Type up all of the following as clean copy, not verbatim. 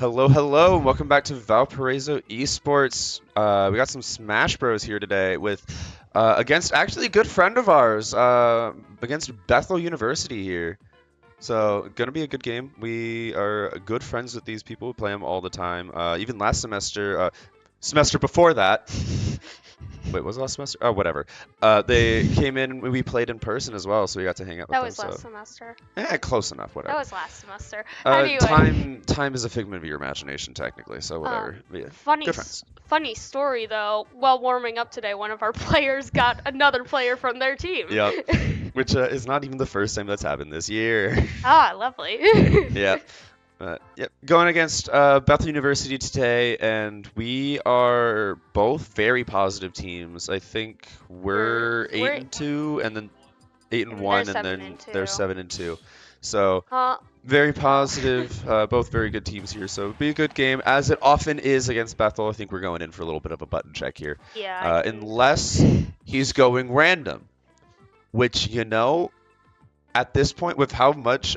Hello, hello, and welcome back to Valparaiso Esports. We got some Smash Bros here today with against actually a good friend of ours, against Bethel University here. So gonna be a good game. We are good friends with these people. We play them all the time. Even last semester, semester before that. Wait, was it last semester? Oh, whatever. They came in. We played in person as well, so we got to hang out with That them. was So last semester. close enough. That Whatever. was last semester. Anyway, Time is a figment of your imagination, technically. So whatever. Yeah, good friends. funny story though. While warming up today, one of our players got another player from their team. Yep. Which is not even the first time that's happened this year. Ah, lovely. Yep. Yep. Going against Bethel University today, and we are both very positive teams. I think we're We're- 8-2, and then 8 and And 1, they're and 7 then and they're 2. 7 and 2. So Uh, very positive. Both very good teams here. So it'll be a good game, as it often is against Bethel. I think we're going in for a little bit of a button check here, yeah. unless he's going random, which at this point, with how much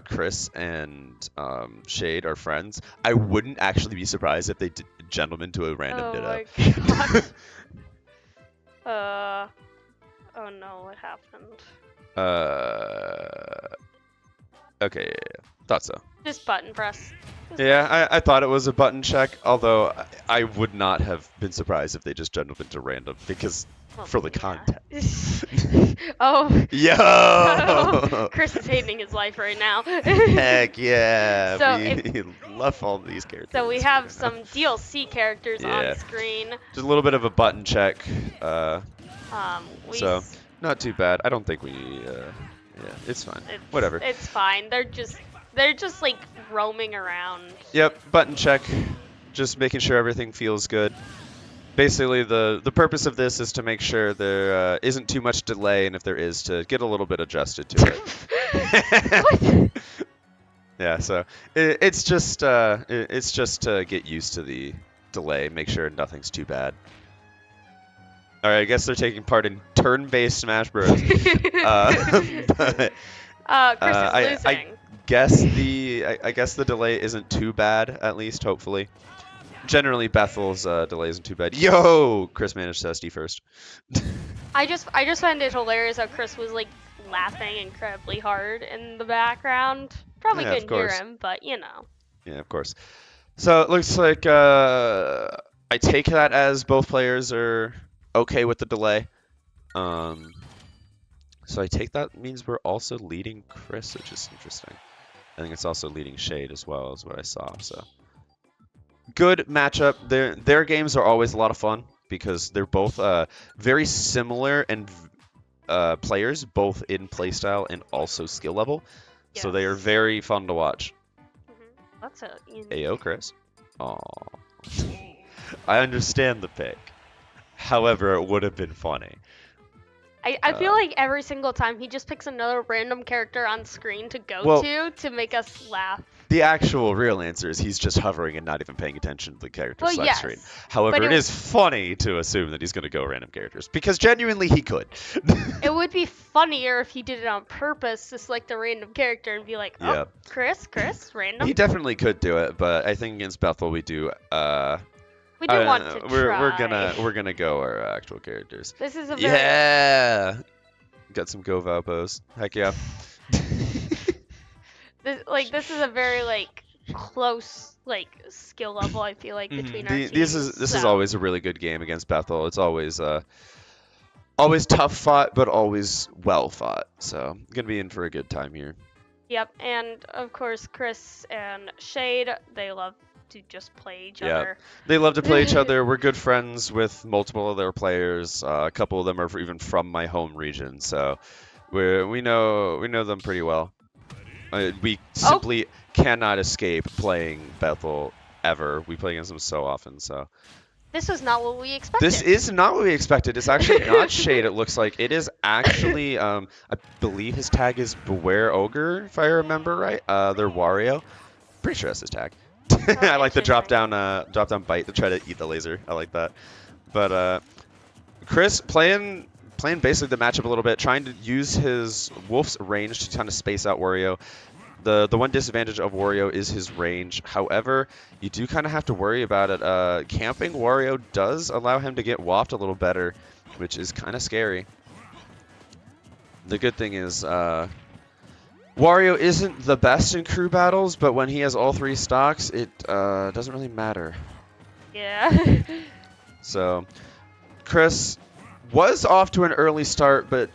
Chris and Shade are friends, I wouldn't actually be surprised if they did gentlemen to a random Oh ditto. my god. Oh no, what happened? Okay, yeah. Thought so. Just button press. Yeah, I thought it was a button check, although I would not have been surprised if they just gentlemen to random, because Well, for the yeah. context. Oh. Yo! Chris is hating his life right now. Heck yeah! So we love all these characters. So we right have now. some DLC characters Yeah. on screen. Just a little bit of a button check. We So s- not too bad. I don't think we. Yeah, it's fine. Whatever. It's fine. They're just like roaming around. Yep, button check. Just making sure everything feels good. Basically, the purpose of this is to make sure there isn't too much delay, and if there is, to get a little bit adjusted to it. Yeah, so it's just to get used to the delay, make sure nothing's too bad. All right, I guess they're taking part in turn-based Smash Bros. But, Chris is losing. I guess the delay isn't too bad, at least hopefully. Generally, Bethel's delay isn't too bad. Yo, Chris managed to SD first. I just find it hilarious how Chris was like laughing incredibly hard in the background. Probably Yeah, of couldn't hear course. him, but you know. Yeah, of course. So it looks like I take that as both players are okay with the delay. So I take that means we're also leading Chris, which is interesting. I think it's also leading Shade as well, is what I saw. So good matchup. Their games are always a lot of fun because they're both very similar and players, both in playstyle and also skill level. So they are Yes. very fun to watch. That's a Ayo, Chris. Aw. I understand the pick. However, it would have been funny. I feel like every single time he just picks another random character on screen to go Well- to make us laugh. The actual real answer is he's just hovering and not even paying attention to the character Well, select yes, screen. However, but it is funny to assume that he's going to go random characters because genuinely he could. It would be funnier if he did it on purpose to select a random character and be like, oh, Yeah. Chris, random. He definitely could do it, but I think against Bethel we do. We do want to we're try. we're gonna go our actual characters. This is a very Yeah. Got some go Valpos. Heck yeah. this is a very like close like skill level. I feel like between our teams. This is so- always a really good game against Bethel. It's always always tough fought, but always well fought. So gonna be in for a good time here. Yep, and of course Chris and Shade, they love to just play each Yeah. other. They love to play each other. We're good friends with multiple of their players. A couple of them are even from my home region, so we know them pretty well. We simply cannot escape playing Bethel ever. We play against them so often, so. This was not what we expected. This is not what we expected. It's actually not Shade, it looks like. It is actually, I believe his tag is Beware Ogre, if I remember right. They're Wario. Pretty sure that's his tag. I like the drop down bite to try to eat the laser. I like that. But Chris playing basically the matchup a little bit, trying to use his Wolf's range to kind of space out Wario. The one disadvantage of Wario is his range. However, you do kind of have to worry about it. Camping Wario does allow him to get waft a little better, which is kind of scary. The good thing is Wario isn't the best in crew battles, but when he has all 3 stocks, it doesn't really matter. Yeah. So, Chris was off to an early start, but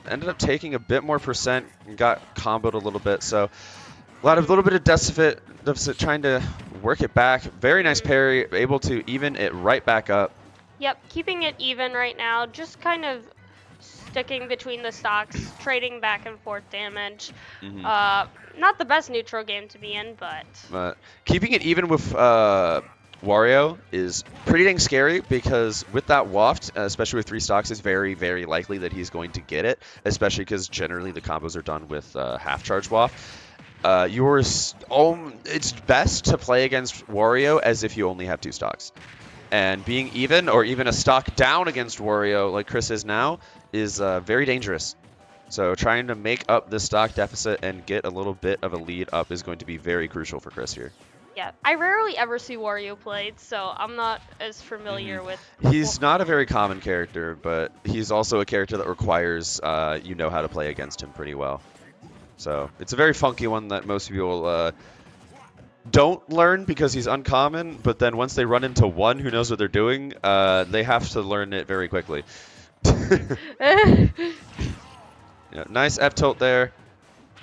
ended up taking a bit more percent and got comboed a little bit. So, a little bit of deficit trying to work it back. Very nice parry, able to even it right back up. Yep, keeping it even right now, just kind of sticking between the stocks, trading back and forth damage. Not the best neutral game to be in, but keeping it even with Wario is pretty dang scary because with that waft, especially with 3 stocks, it's very, very likely that he's going to get it, especially because generally the combos are done with half charge waft. It's best to play against Wario as if you only have 2 stocks. And being even or even a stock down against Wario like Chris is now is very dangerous. So trying to make up the stock deficit and get a little bit of a lead up is going to be very crucial for Chris here. yeah, I rarely ever see Wario played, so I'm not as familiar with. He's not a very common character, but he's also a character that requires you know how to play against him pretty well. So it's a very funky one that most people don't learn because he's uncommon, but then once they run into one who knows what they're doing, they have to learn it very quickly. Yeah, nice F tilt there.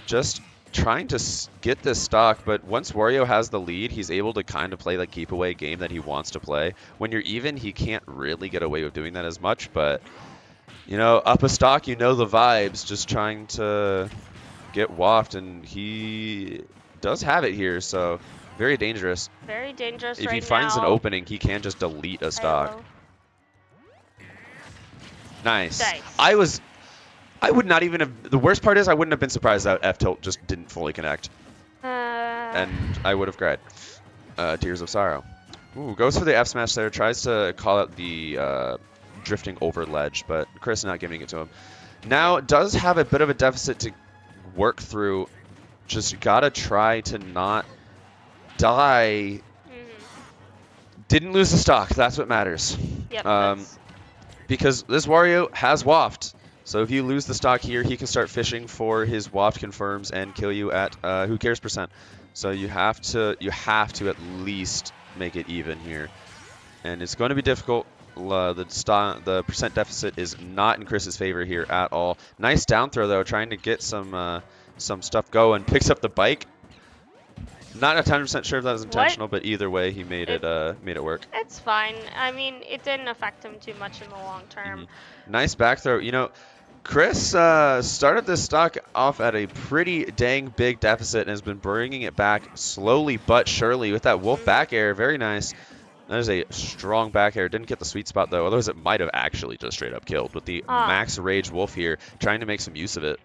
Just trying to get this stock, but once Wario has the lead, he's able to kind of play the keep away game that he wants to play. When you're even, he can't really get away with doing that as much, but you know, up a stock, you know the vibes, just trying to get waft, and he does have it here, so very dangerous. Very dangerous if right he finds now. an opening, he can just delete a stock. Hello. Nice. Nice. I would not even have. The worst part is I wouldn't have been surprised that F tilt just didn't fully connect, and I would have cried. Tears of sorrow. Ooh, goes for the F smash there. Tries to call out the drifting over ledge, but Chris not giving it to him. Now does have a bit of a deficit to work through. Just gotta try to not die. Didn't lose the stock. That's what matters. Yep. Because this Wario has waft. So if you lose the stock here, he can start fishing for his waft confirms and kill you at who cares percent. So you have to at least make it even here, and it's going to be difficult. The percent deficit is not in Chris's favor here at all. Nice down throw though, trying to get some stuff going. Picks up the bike. Not 100% sure if that was intentional, but either way, he made it work. It's fine. I mean, it didn't affect him too much in the long term. Nice back throw. You know, Chris started this stock off at a pretty dang big deficit and has been bringing it back slowly but surely with that wolf back air. Very nice. That is a strong back air. Didn't get the sweet spot though. Otherwise, it might have actually just straight up killed with the max rage wolf here, trying to make some use of it.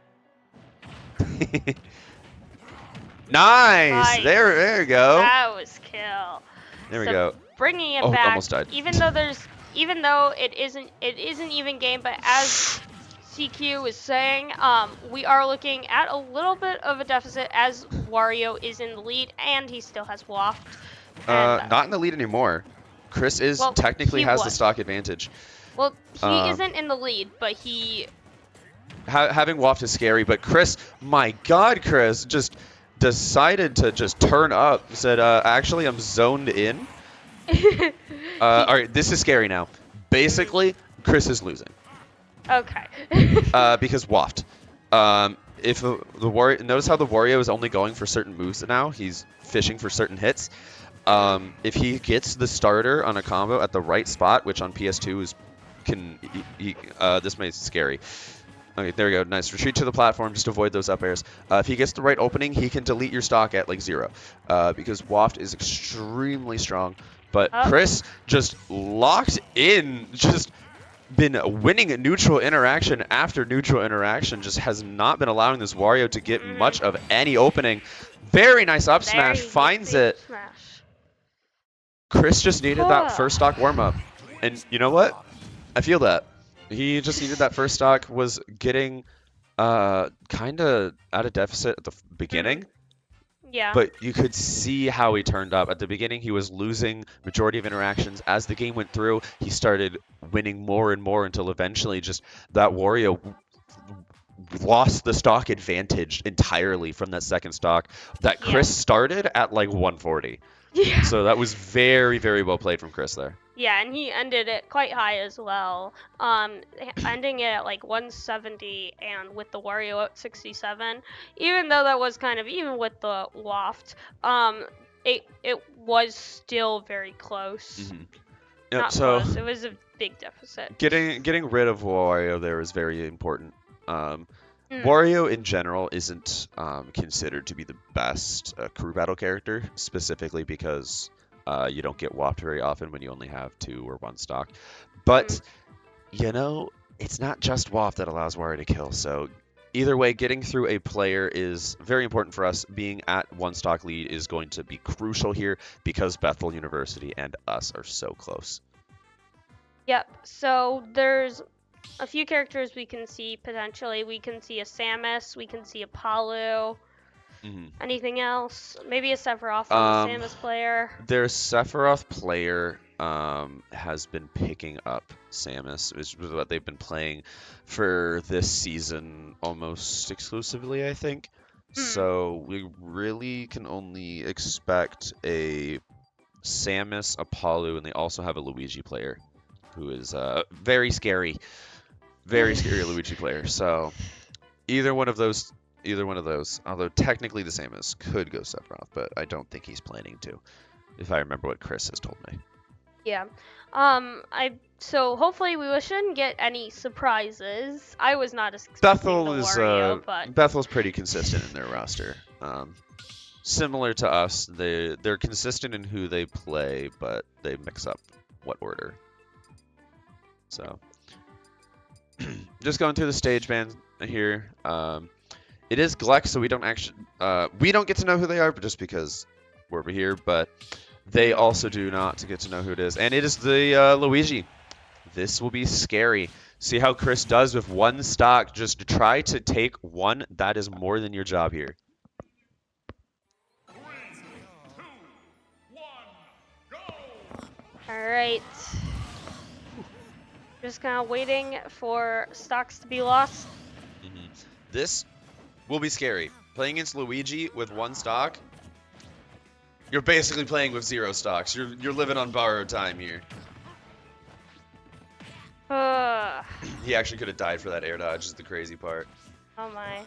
Nice. There you go. That was kill. There we go. Bringing it back. Almost died. Even though it isn't even game, but as CQ is saying, we are looking at a little bit of a deficit as Wario is in the lead and he still has waft. Not in the lead anymore. Chris technically has the stock advantage. Well, he isn't in the lead, but he having waft is scary, but Chris, my God, Chris just decided to just turn up. Said, actually, I'm zoned in. All right, this is scary now. Basically, Chris is losing. Okay. Because waft. If the Wario, notice how the Wario is only going for certain moves now. He's fishing for certain hits. If he gets the starter on a combo at the right spot, which on PS2 is this makes it scary. Okay, there we go. Nice. Retreat to the platform. Just avoid those up airs. If he gets the right opening, he can delete your stock at like 0. Because waft is extremely strong. But Chris just locked in. Just been winning neutral interaction after neutral interaction. Just has not been allowing this Wario to get much of any opening. Very nice up smash. Finds it. Chris just needed that first stock warm up. And you know what? I feel that. He just needed that first stock, was getting kind of out of deficit at the beginning, Yeah. but you could see how he turned up. At the beginning, he was losing majority of interactions. As the game went through, he started winning more and more until eventually just that Wario lost the stock advantage entirely from that second stock that Yeah. Chris started at like 140. Yeah. So that was very, very well played from Chris there. Yeah, and he ended it quite high as well. Ending it at like 170 and with the Wario at 67. Even though that was kind of even with the loft, it was still very close. Mm-hmm. Yep, Not so close. It was a big deficit. getting rid of Wario there is very important. Wario in general isn't considered to be the best crew battle character, specifically because you don't get whopped very often when you only have 2 or 1 stock. But, you know, it's not just WAF that allows Wario to kill, so either way, getting through a player is very important for us. Being at 1 stock lead is going to be crucial here because Bethel University and us are so close. Yep, so there's a few characters we can see potentially. We can see a Samus, we can see a Palu. Anything else? Maybe a Sephiroth from the Samus player. Their Sephiroth player has been picking up Samus, which is what they've been playing for this season almost exclusively, I think. So we really can only expect a Samus, a Palu, and they also have a Luigi player who is very scary Luigi player. So either one of those, although technically the Samus could go Sephiroth, but I don't think he's planning to, if I remember what Chris has told me. Yeah. So hopefully we shouldn't get any surprises. I was not expecting Bethel the is Wario, but Bethel's pretty consistent in their roster. Similar to us, they're consistent in who they play, but they mix up what order. So just going through the stage band here. It is GLEC, so we don't get to know who they are, but just because we're over here. But they also do not get to know who it is, and it is the Luigi. This will be scary. See how Chris does with 1 stock. Just try to take 1. That is more than your job here. 3, 2, 1, go! all right. Just kind of waiting for stocks to be lost. This will be scary. Playing against Luigi with 1 stock, you're basically playing with 0 stocks. You're living on borrowed time here. He actually could have died for that air dodge, is the crazy part. Oh my.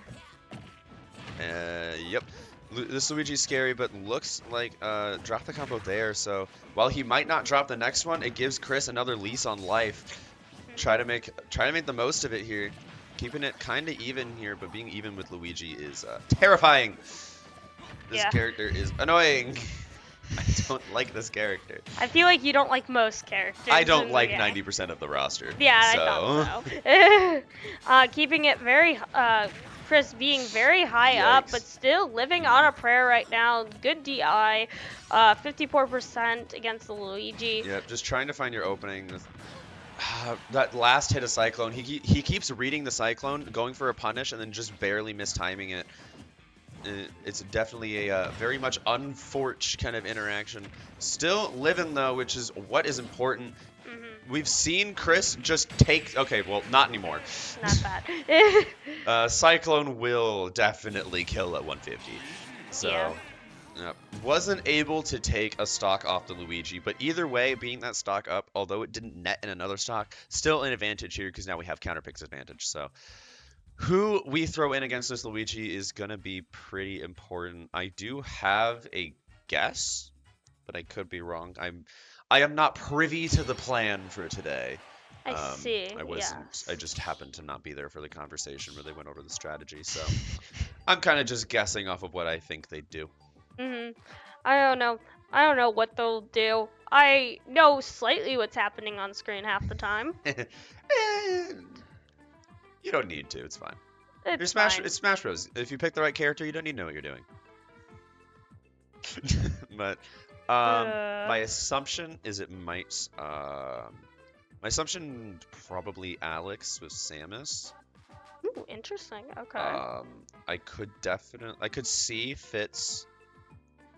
Yep. This Luigi's scary, but looks like drop the combo there. So while he might not drop the next one, it gives Chris another lease on life. Try to make the most of it here. Keeping it kind of even here, but being even with Luigi is terrifying. This character is annoying. I don't like this character. I feel like you don't like most characters. I don't like 90% of the roster. Yeah, so. I thought so. Keeping it very, Chris being very high up, but still living on a prayer right now. Good DI, 54% against the Luigi. Yep, just trying to find your opening. That last hit of Cyclone, he keeps reading the Cyclone, going for a punish, and then just barely mistiming it. It's definitely a very much unfortunate kind of interaction. Still living, though, which is what is important. We've seen Chris just take... Okay, well, not anymore. Not bad. Cyclone will definitely kill at 150. So... Yeah. Wasn't able to take a stock off the Luigi, but either way, being that stock up, although it didn't net in another stock, still an advantage here because now we have counterpicks advantage. So who we throw in against this Luigi is going to be pretty important. I do have a guess, but I could be wrong. I am not privy to the plan for today. I see. I wasn't. Yes. I just happened to not be there for the conversation where they went over the strategy. So I'm kind of just guessing off of what I think they'd do. I don't know. I don't know what they'll do. I know slightly what's happening on screen half the time. You don't need to. It's fine. It's Smash Bros. If you pick the right character, you don't need to know what you're doing. But my assumption is it might. My assumption probably Alex with Samus. Ooh, interesting. Okay. I could see Fitz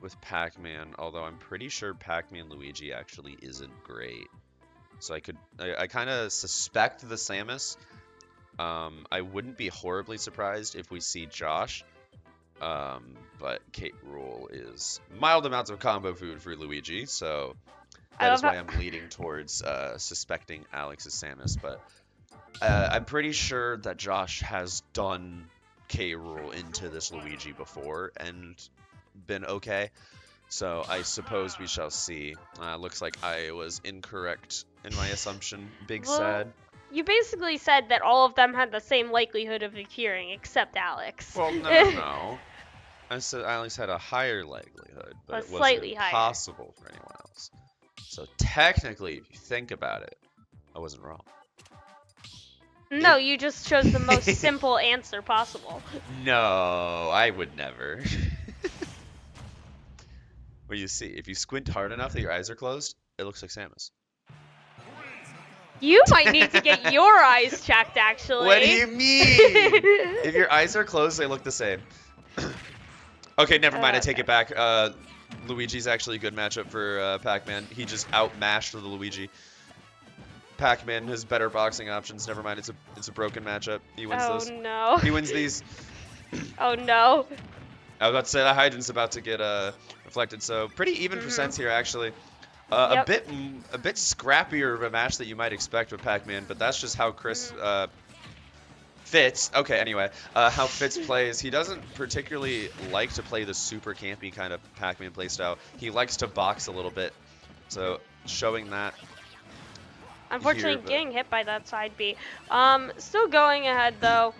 with Pac-Man, although I'm pretty sure Pac-Man Luigi actually isn't great. So I kind of suspect the Samus. I wouldn't be horribly surprised if we see Josh. But Kate Rule is mild amounts of combo food for Luigi, so that is why I'm leading towards suspecting Alex is Samus. But I'm pretty sure that Josh has done K. Rule into this Luigi before and been okay. So I suppose we shall see. Looks like I was incorrect in my assumption. Big sad. You basically said that all of them had the same likelihood of appearing, except Alex. Well, no. I said Alex had a higher likelihood, but it wasn't impossible for anyone else. So technically, if you think about it, I wasn't wrong. No, you just chose the most simple answer possible. No, I would never. What do you see? If you squint hard enough that your eyes are closed, it looks like Samus. You might need to get your eyes checked, actually. What do you mean? If your eyes are closed, they look the same. Okay, never mind. I take it back. Luigi's actually a good matchup for Pac-Man. He just outmashed the Luigi. Pac-Man has better boxing options. Never mind. It's a broken matchup. He wins this. Oh no. He wins these. Oh no. I was about to say that Hydrant's about to get reflected. So pretty even percents here actually. A bit scrappier of a match that you might expect with Pac-Man, but that's just how Chris Fitz. Okay, anyway, how Fitz plays. He doesn't particularly like to play the super campy kind of Pac-Man playstyle. He likes to box a little bit. So showing that. Unfortunately, getting hit by that side B. Still going ahead though.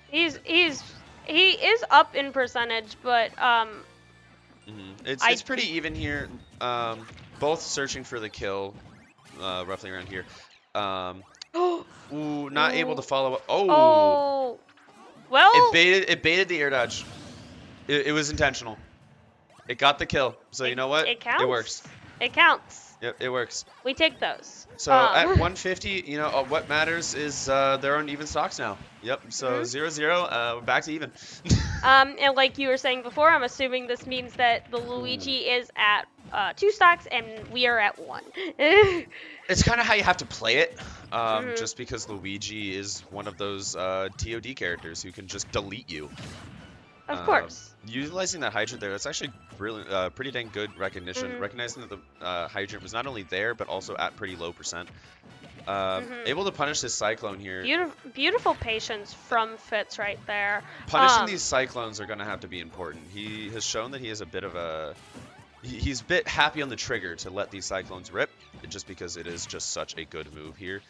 He is up in percentage, but it's pretty even here. Both searching for the kill, roughly around here. Ooh, not able to follow up. Oh. Well. It baited the air dodge. It was intentional. It got the kill. So you know what? It counts. It works. It counts. Yep, it works. We take those. So at 150, you know, what matters is they're on even stocks now. Yep. So 0-0, we're back to even. And like you were saying before, I'm assuming this means that the Luigi is at 2 stocks and we are at 1. It's kind of how you have to play it, just because Luigi is one of those TOD characters who can just delete you. Of course. Utilizing that hydrant there, that's actually really, pretty dang good recognition. Recognizing that the hydrant was not only there, but also at pretty low percent. Able to punish this Cyclone here. Beautiful patience from Fitz right there. Punishing these Cyclones are going to have to be important. He has shown that he is a bit of a... He's a bit happy on the trigger to let these Cyclones rip, just because it is just such a good move here.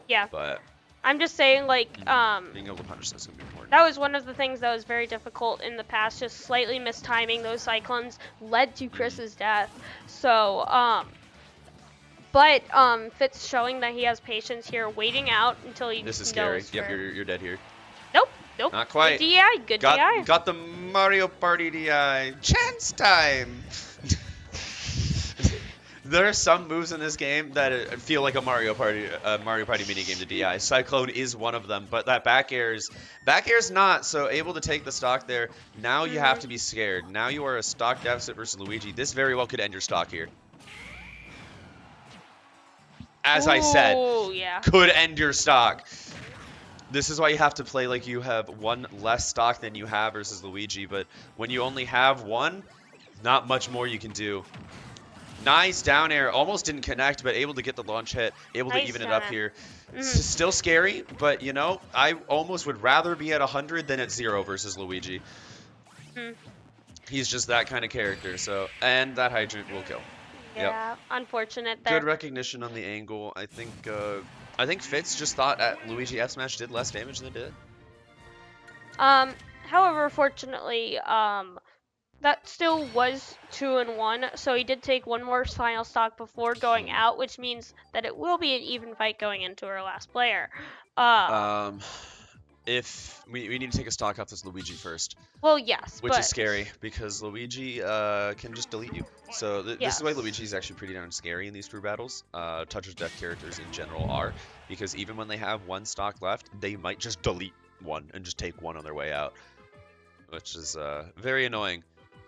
Yeah. But... I'm just saying, like, being able to punish this is going to be important. That was one of the things that was very difficult in the past, just slightly mistiming those Cyclones led to Chris's death. So, but Fitz showing that he has patience here, waiting out until he This is scary. Yep, you're dead here. Nope. Not quite. Good DI, good DI. Got the Mario Party DI. Chance time! There are some moves in this game that feel like a Mario Party minigame to DI. Cyclone is one of them, but that back air's not, so able to take the stock there. Now you have to be scared. Now you are a stock deficit versus Luigi. This very well could end your stock here. As I said, could end your stock. This is why you have to play like you have one less stock than you have versus Luigi, but when you only have one, not much more you can do. Nice down air, almost didn't connect, but able to get the launch hit, able to even it up here. Still scary, but you know, I almost would rather be at 100 than at 0 versus Luigi. He's just that kind of character, so, and that hydrant will kill. Yeah, unfortunate there. Good recognition on the angle. I think Fitz just thought at Luigi F smash did less damage than it did. However, fortunately, that still was 2-1, so he did take one more final stock before going out, which means that it will be an even fight going into our last player. If we need to take a stock off this Luigi first. Well, yes, which is scary because Luigi can just delete you. So this is why Luigi is actually pretty darn scary in these crew battles. Touch death characters in general are, because even when they have one stock left, they might just delete one and just take one on their way out, which is very annoying.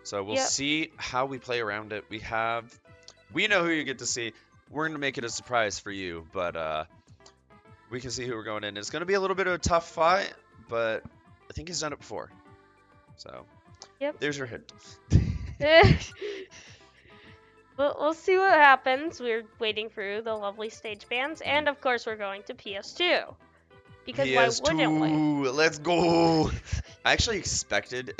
So we'll Yep. see how we play around it. We know who you get to see. We're gonna make it a surprise for you, but we can see who we're going in. It's gonna be a little bit of a tough fight, but I think he's done it before. So Yep. there's your hint. We'll see what happens. We're waiting for the lovely stage bands, and of course we're going to PS2. Because why wouldn't we? PS2, let's go. I actually expected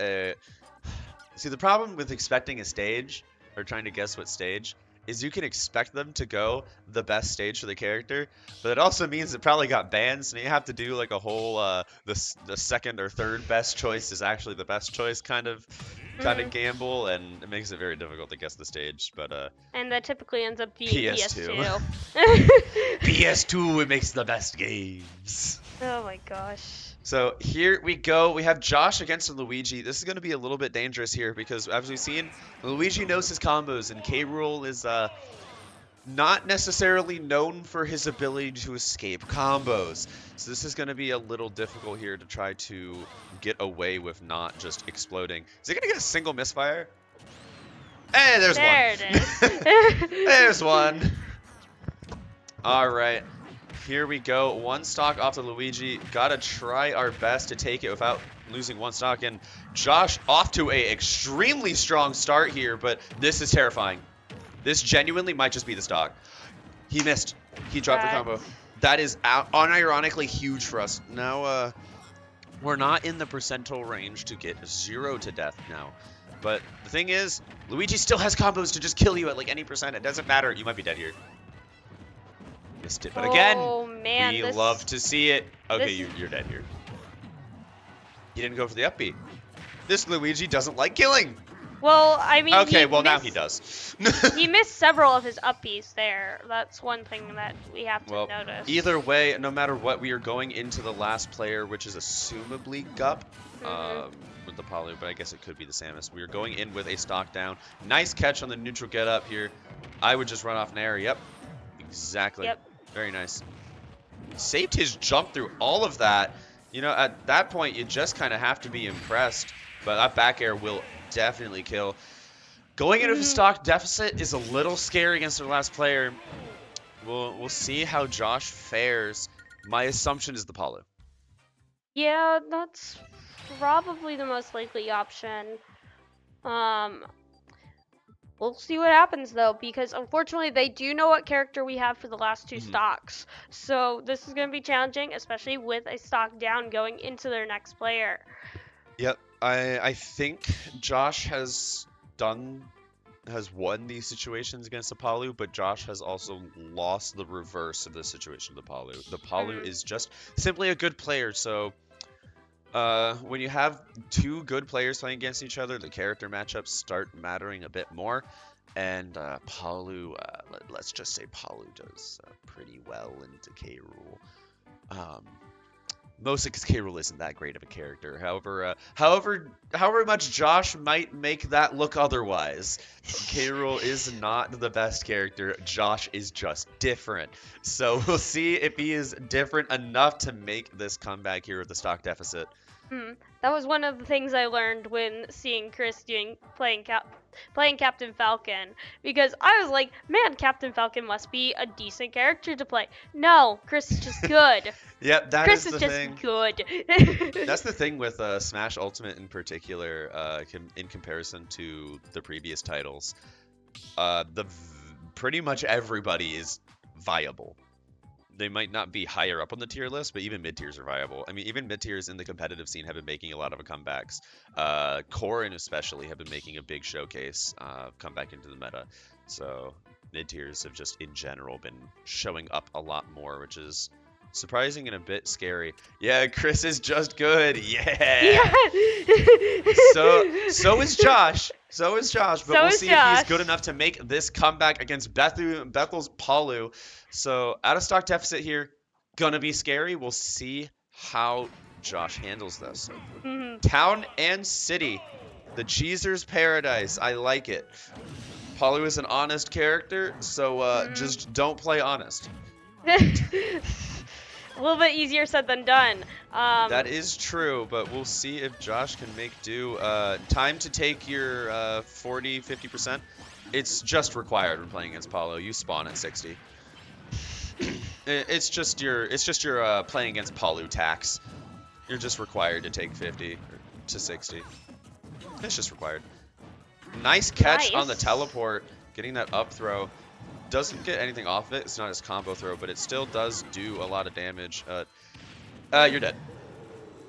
See, the problem with expecting a stage, or trying to guess what stage, is you can expect them to go the best stage for the character, but it also means it probably got banned, so you have to do like a whole the second or third best choice is actually the best choice kind of gamble, and it makes it very difficult to guess the stage. But And that typically ends up being PS2. PS2. PS2, it makes the best games. Oh my gosh. So here we go. We have Josh against Luigi. This is going to be a little bit dangerous here because, as we've seen, Luigi knows his combos, and K. Rool is not necessarily known for his ability to escape combos. So this is going to be a little difficult here to try to get away with not just exploding. Is he going to get a single misfire? Hey, there's one. There it is. There's one. All right. Here we go. One stock off the Luigi. Gotta try our best to take it without losing one stock. And Josh off to a extremely strong start here, but this is terrifying. This genuinely might just be the stock. He missed. He dropped the combo. That is unironically huge for us. Now, we're not in the percentile range to get 0 to death now. But the thing is, Luigi still has combos to just kill you at like any percent. It doesn't matter. You might be dead here. Missed it, but again, we love to see it. Okay, you're dead here. He didn't go for the up B. This Luigi doesn't like killing. Well, I mean, okay, well now he does. He missed several of his uppies there. That's one thing that we have to notice. Either way, no matter what, we are going into the last player, which is assumably Gup, with the Poly, but I guess it could be the Samus. We are going in with a stock down. Nice catch on the neutral get up here. I would just run off an air. Yep, exactly. Yep. Very nice. Saved his jump through all of that. You know, at that point, you just kind of have to be impressed. But that back air will definitely kill. Going into a stock deficit is a little scary against our last player. We'll see how Josh fares. My assumption is the Palu. Yeah, that's probably the most likely option. We'll see what happens, though, because unfortunately they do know what character we have for the last two stocks. So this is going to be challenging, especially with a stock down going into their next player. Yep, I think Josh has won these situations against the Palu, but Josh has also lost the reverse of the situation of the Palu. The Palu is just simply a good player, so when you have two good players playing against each other, the character matchups start mattering a bit more. And Palu, let's just say Palu does pretty well into K. Rool. Mostly because K. Rool isn't that great of a character. However much Josh might make that look otherwise, K. Rool is not the best character. Josh is just different. So we'll see if he is different enough to make this comeback here with the stock deficit. That was one of the things I learned when seeing Chris playing Captain Falcon, because I was like, man, Captain Falcon must be a decent character to play. No, Chris is just good. Yep, Chris is just good. That's the thing with Smash Ultimate in particular, in comparison to the previous titles. Pretty much everybody is viable. They might not be higher up on the tier list, but even mid-tiers are viable. I mean, even mid-tiers in the competitive scene have been making a lot of comebacks. Corrin especially have been making a big showcase come back into the meta. So mid-tiers have just, in general, been showing up a lot more, which is surprising and a bit scary. Yeah, Chris is just good. Yeah. So is Josh. So is Josh, but we'll see if he's good enough to make this comeback against Bethel's Palu. So out of stock deficit here, gonna be scary. We'll see how Josh handles this. Town and city, the Cheeser's paradise. I like it. Palu is an honest character, so just don't play honest. A little bit easier said than done. That is true, but we'll see if Josh can make do. Time to take your 40, 50%. It's just required when playing against Paulo. You spawn at 60. It's just your playing against Palu tax. You're just required to take 50 to 60. It's just required. Nice catch on the Nice. teleport. Getting that up throw. Doesn't get anything off it. It's not his combo throw, but it still does do a lot of damage. You're dead.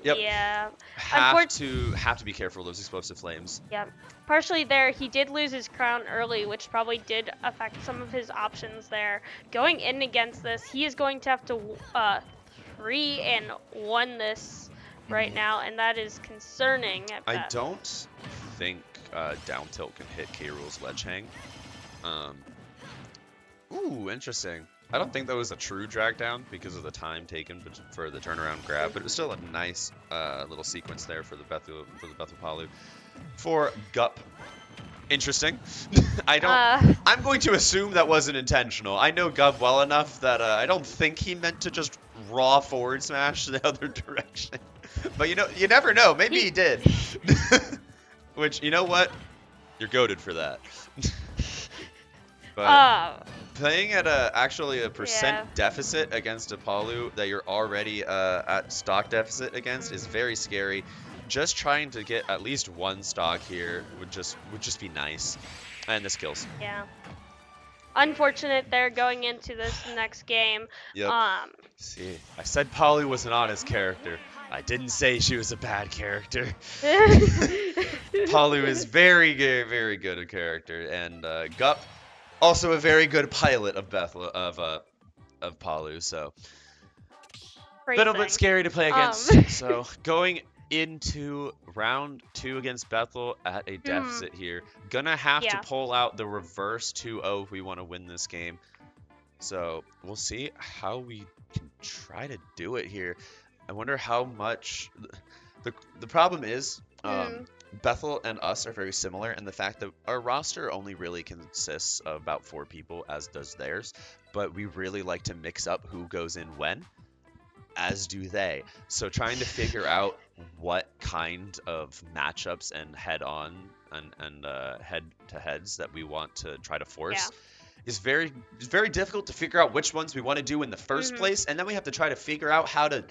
Yep. Yeah. Have to be careful of those explosive flames. Yeah. Partially there, he did lose his crown early, which probably did affect some of his options there. Going in against this, he is going to have to 3-1 this right now, and that is concerning at I best. don't think down tilt can hit K. Rool's ledge hang. Ooh, interesting. I don't think that was a true drag down because of the time taken for the turnaround grab, but it was still a nice little sequence there for the Bethel Palu. For Gup, interesting. I'm going to assume that wasn't intentional. I know Gup well enough that I don't think he meant to just raw forward smash the other direction. But you never know. Maybe he did. Which, you know what? You're goated for that. But playing at actually a percent deficit against a Palu that you're already at stock deficit against is very scary. Just trying to get at least one stock here would just be nice. And the skills. Yeah. Unfortunate they're going into this next game. Yep. See, I said Palu was an honest character. I didn't say she was a bad character. Palu is very good, very good a character, and Gup also a very good pilot of Bethel of Palu. So a little bit scary to play against. So going into round 2 against Bethel at a deficit here, gonna have to pull out the reverse 2-0 if we want to win this game. So we'll see how we can try to do it here. I wonder how much the problem is Bethel and us are very similar in the fact that our roster only really consists of about 4 people, as does theirs, but we really like to mix up who goes in when, as do they. So trying to figure out what kind of matchups and head-on and head-to-heads that we want to try to force is very difficult to figure out which ones we want to do in the first place, and then we have to try to figure out how to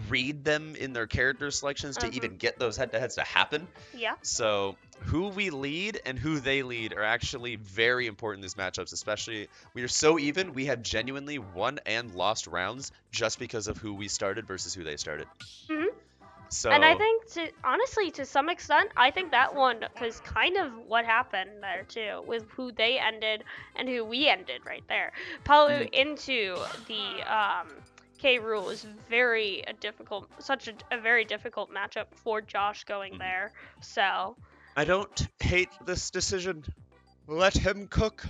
read them in their character selections to even get those head-to-heads to happen. Yeah. So who we lead and who they lead are actually very important in these matchups, especially we are so even, we have genuinely won and lost rounds just because of who we started versus who they started. So, and I think, honestly, to some extent, I think that one was kind of what happened there, too, with who they ended and who we ended right there. Palu into the K. Rool is very difficult matchup for Josh going there. So I don't hate this decision. Let him cook.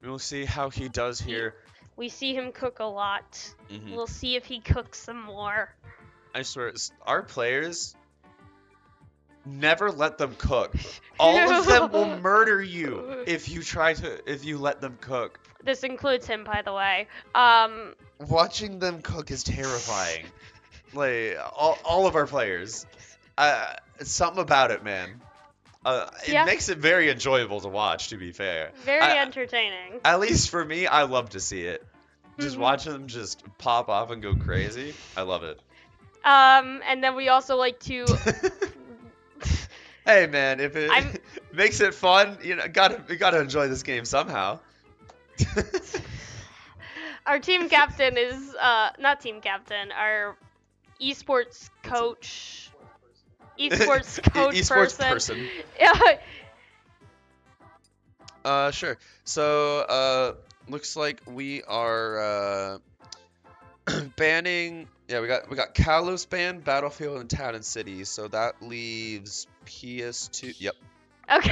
We'll see how he does here. We see him cook a lot. We'll see if he cooks some more. I swear, our players, never let them cook. All of them will murder you if you let them cook. This includes him, by the way. Watching them cook is terrifying. Like, all of our players. Something about it, man. It makes it very enjoyable to watch, to be fair. Very entertaining. At least for me, I love to see it. Just watching them just pop off and go crazy. I love it. And then we also like to. Hey man, if it makes it fun, we gotta enjoy this game somehow. Our team captain is not team captain. Our esports coach. Esports coach esports person. Yeah. Sure. So looks like we are banning. Yeah, we got Kalos banned, Battlefield, and Town and City. So that leaves PS2. Yep. Okay.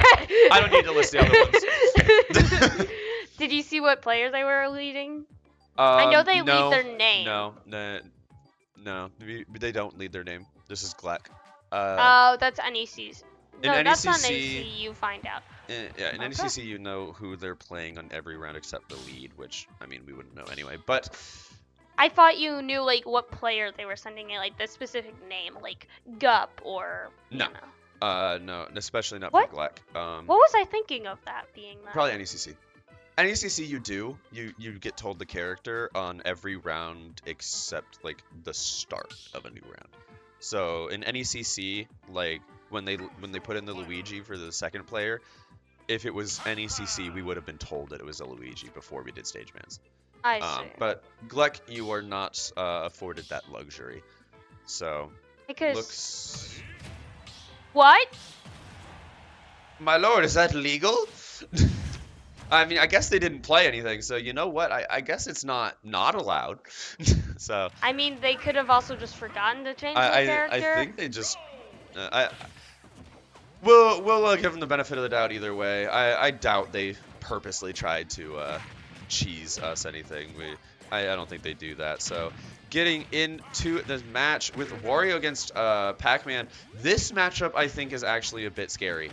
I don't need to list the other ones. Did you see what players they were leading? I know they lead their name. No, they don't lead their name. This is GLEC. Oh, that's NEC's. No, in that's NECC, on NEC. You find out. In NECC, you know who they're playing on every round except the lead, which I mean we wouldn't know anyway. But I thought you knew like what player they were sending it, like the specific name, like Gup or No. you know. No, especially not What? from GLEC. What was I thinking of that being that? Probably NECC. NECC you get told the character on every round except like the start of a new round. So in NECC, like when they put in the Luigi for the second player, if it was NECC, we would have been told that it was a Luigi before we did stage bans. I see. But GLEC, you are not afforded that luxury. So Because looks. what? My lord, is that legal? I mean, I guess they didn't play anything, so you know what? I guess it's not allowed. So I mean, they could have also just forgotten to change the character. I think they just we'll give them the benefit of the doubt either way. I doubt they purposely tried to cheese us anything. I don't think they do that. So getting into the match with Wario against Pac-Man, this matchup I think is actually a bit scary.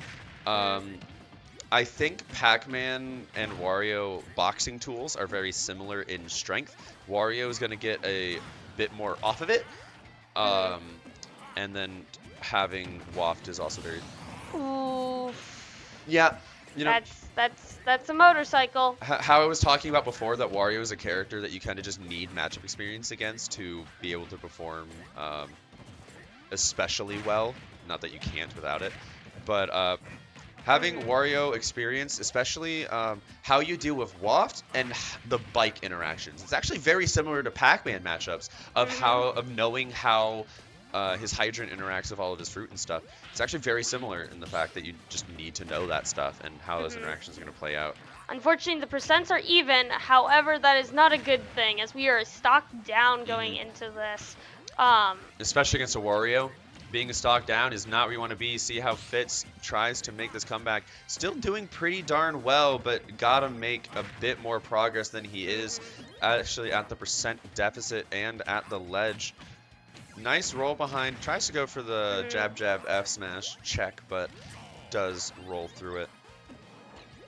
I think Pac-Man and Wario boxing tools are very similar in strength. Wario is going to get a bit more off of it. And then having Waft is also very... Ooh. Yeah, you know... That's a motorcycle. How I was talking about before, that Wario is a character that you kind of just need matchup experience against to be able to perform especially well. Not that you can't without it. But... having Wario experience, especially how you deal with Waft and the bike interactions. It's actually very similar to Pac-Man matchups of knowing how his hydrant interacts with all of his fruit and stuff. It's actually very similar in the fact that you just need to know that stuff and how those interactions are going to play out. Unfortunately, the percents are even. However, that is not a good thing as we are stocked down going into this. Especially against a Wario. Being a stock down is not where you want to be. See how Fitz tries to make this comeback. Still doing pretty darn well, but gotta make a bit more progress than he is actually at the percent deficit and at the ledge. Nice roll behind. Tries to go for the jab F smash check, but does roll through it.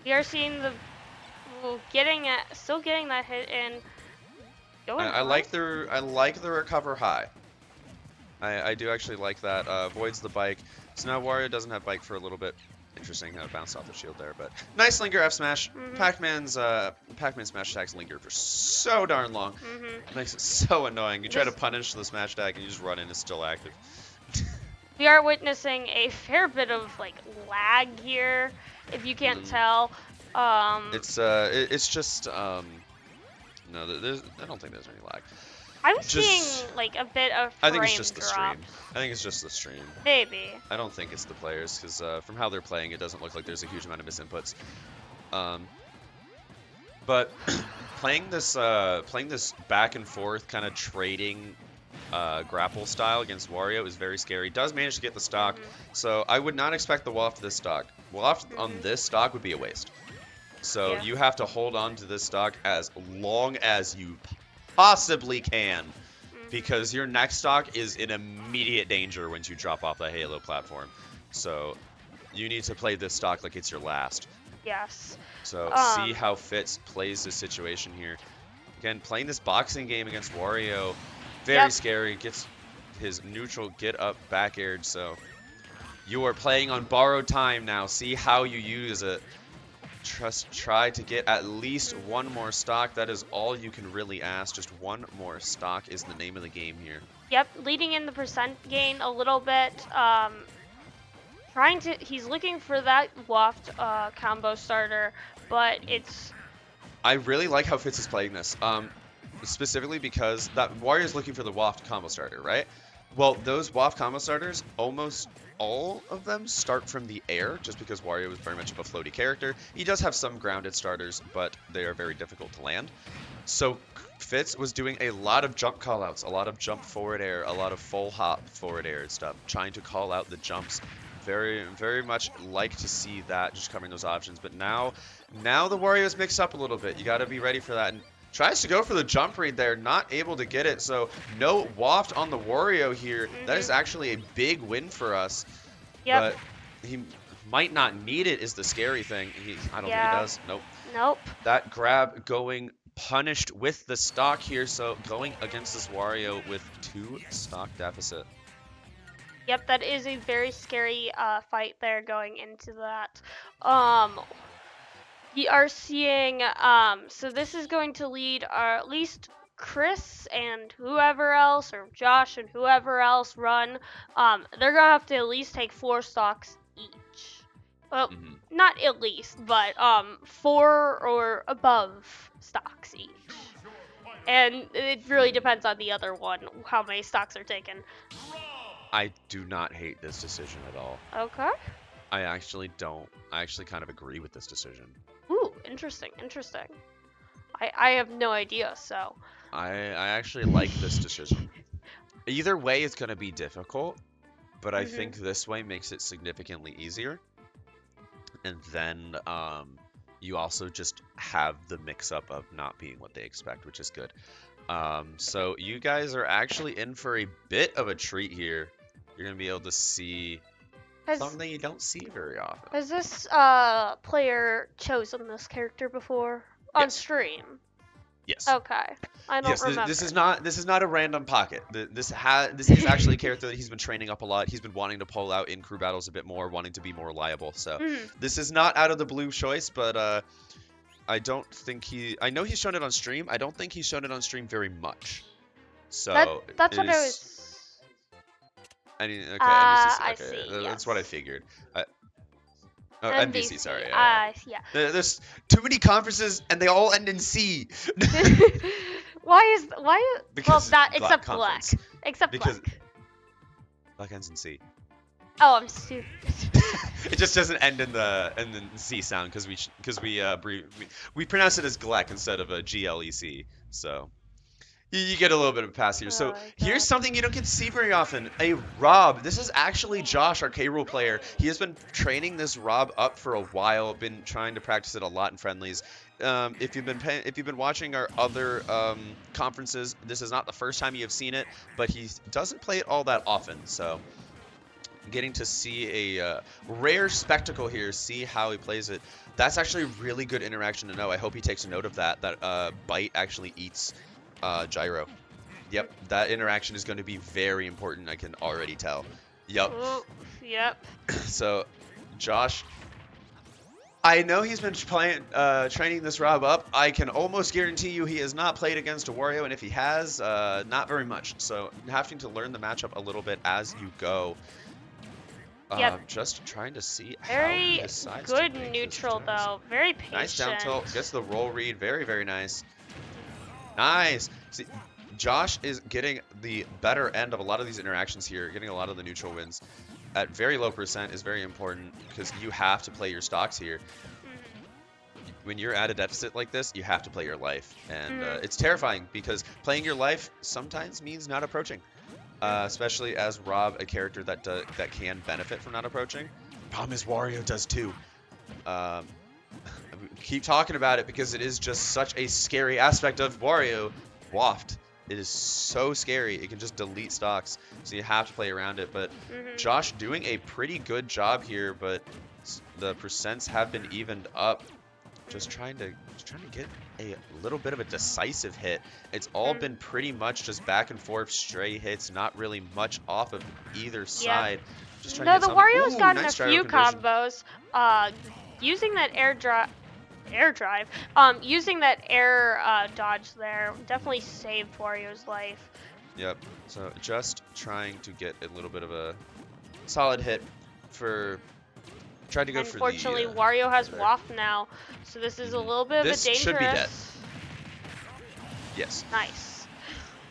We are seeing the still getting that hit in. I like the recover high. I do actually like that. Avoids the bike. So now Wario doesn't have bike for a little bit. Interesting how it bounced off the shield there, but nice linger F smash. Pac-Man's smash attacks linger for so darn long. It makes it so annoying. You try to punish the smash attack and you just run in, it's still active. We are witnessing a fair bit of like lag here, if you can't tell. It's just no, I don't think there's any lag. I'm seeing like a bit of frame I think it's just the drops. stream. I think it's just the stream. Maybe. I don't think it's the players, because from how they're playing, it doesn't look like there's a huge amount of misinputs. But playing this back and forth kind of trading grapple style against Wario is very scary. Does manage to get the stock, so I would not expect the Waft this stock. Waft on this stock would be a waste. So you have to hold on to this stock as long as you possibly can, because your next stock is in immediate danger once you drop off the Halo platform. So you need to play this stock like it's your last. Yes. So see how Fitz plays this situation here. Again, playing this boxing game against Wario, very scary. Gets his neutral get up back aired. So you are playing on borrowed time now. See how you use it. Try to get at least one more stock. That is all you can really ask. Just one more stock is the name of the game here. Yep, leading in the percent gain a little bit. He's looking for that Waft combo starter, but it's... I really like how Fitz is playing this. Specifically because that Warrior's looking for the Waft combo starter, right? Well, those Waft combo starters, almost all of them start from the air, just because Wario is very much of a floaty character. He does have some grounded starters, but they are very difficult to land. So Fitz was doing a lot of jump callouts, a lot of jump forward air, a lot of full hop forward air and stuff, trying to call out the jumps. Very, very much like to see that, just covering those options. But now the Warriors mix up a little bit. You got to be ready for that. And tries to go for the jump read there, not able to get it. So no Waft on the Wario here. That is actually a big win for us. Yep. But he might not need it is the scary thing. I don't think he does. Nope. Nope. That grab going punished with the stock here, so going against this Wario with 2 stock deficit. Yep, that is a very scary fight there going into that. We are seeing, so this is going to lead at least Chris and whoever else, or Josh and whoever else run. They're gonna have to at least take 4 stocks each. Well, not at least, but 4 or above stocks each. And it really depends on the other one, how many stocks are taken. I do not hate this decision at all. Okay. I actually don't. I actually kind of agree with this decision. Ooh, interesting, interesting. I have no idea, so. I actually like this decision. Either way, it's going to be difficult, but I think this way makes it significantly easier. And then you also just have the mix-up of not being what they expect, which is good. So you guys are actually in for a bit of a treat here. You're going to be able to see something you don't see very often. Has this player chosen this character before on stream? Yes. Okay, I don't remember. This is not a random pocket. This is actually a character that he's been training up a lot. He's been wanting to pull out in crew battles a bit more, wanting to be more reliable. So this is not out of the blue choice, but I don't think I know he's shown it on stream. I don't think he's shown it on stream very much. So that's what I was. NBC. I Okay, see, that's what I figued. NBC, NBC, sorry. yeah. There's too many conferences, and they all end in C. Why? Because well, GLEC except conference. GLEC. Except Because GLEC. GLEC ends in C. Oh, I'm stupid. It just doesn't end in the C sound because we pronounce it as GLEC instead of a GLEC. So you get a little bit of a pass here. So here's something you don't get to see very often. A Rob. This is actually Josh, our K-Rool player. He has been training this Rob up for a while. Been trying to practice it a lot in friendlies. If you've been watching our other conferences, this is not the first time you have seen it, but he doesn't play it all that often. So getting to see a rare spectacle here, see how he plays it. That's actually really good interaction to know. I hope he takes a note of that. That Bite actually eats gyro. Yep, that interaction is going to be very important. I can already tell. Yep. Ooh, yep. So, Josh, I know he's been training this Rob up. I can almost guarantee you he has not played against a Wario, and if he has, not very much. So, having to learn the matchup a little bit as you go. Yep. Just trying to see very how he decides good to make neutral this though. Very patient. Nice down tilt. Gets the roll read. Very, very nice. Nice. See, Josh is getting the better end of a lot of these interactions here, getting a lot of the neutral wins. At very low percent is very important because you have to play your stocks here. When you're at a deficit like this, you have to play your life. And it's terrifying because playing your life sometimes means not approaching. Especially as Rob, a character that can benefit from not approaching. Problem is Wario does too. Keep talking about it because it is just such a scary aspect of Wario. Waft. It is so scary. It can just delete stocks, so you have to play around it. But Josh doing a pretty good job here, but the percents have been evened up. Just trying to get a little bit of a decisive hit. It's all been pretty much just back and forth, stray hits, not really much off of either side. Just trying to get the Wario's gotten nice a few combos. Using that air drive, using that air dodge there definitely saved Wario's life. Yep. So just trying to get a little bit of a solid hit for. Tried to go for the. Unfortunately, Wario has Waft now, so this is a little bit of a dangerous. This should be dead. Yes. Nice.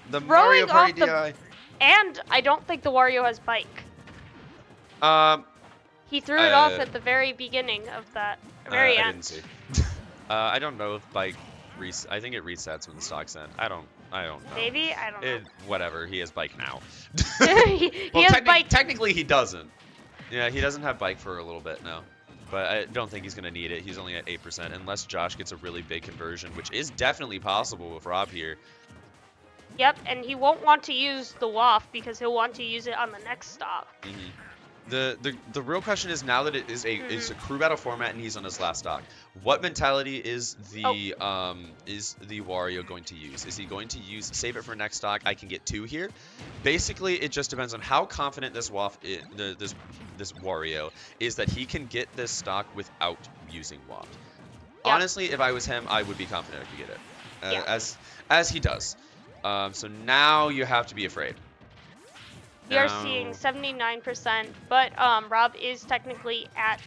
The Mario Party DI. And I don't think the Wario has Bike. He threw it off at the very beginning of that very end. I didn't see. I don't know if Bike I think it resets when the stocks end. I don't know. Maybe? I don't know. Whatever. He has Bike now. he has Bike. Technically, he doesn't. Yeah, he doesn't have Bike for a little bit now. But I don't think he's going to need it. He's only at 8%, unless Josh gets a really big conversion, which is definitely possible with Rob here. Yep, and he won't want to use the Waft because he'll want to use it on the next stop. The real question is, now that it is a crew battle format and he's on his last stock, what mentality is the Wario going to use? Is he going to save it for next stock? I can get 2 here. Basically, it just depends on how confident this this Wario is that he can get this stock without using Waft. Yep. Honestly, if I was him, I would be confident I could get it, Yeah. as he does. So now you have to be afraid. We are seeing 79%, but Rob is technically at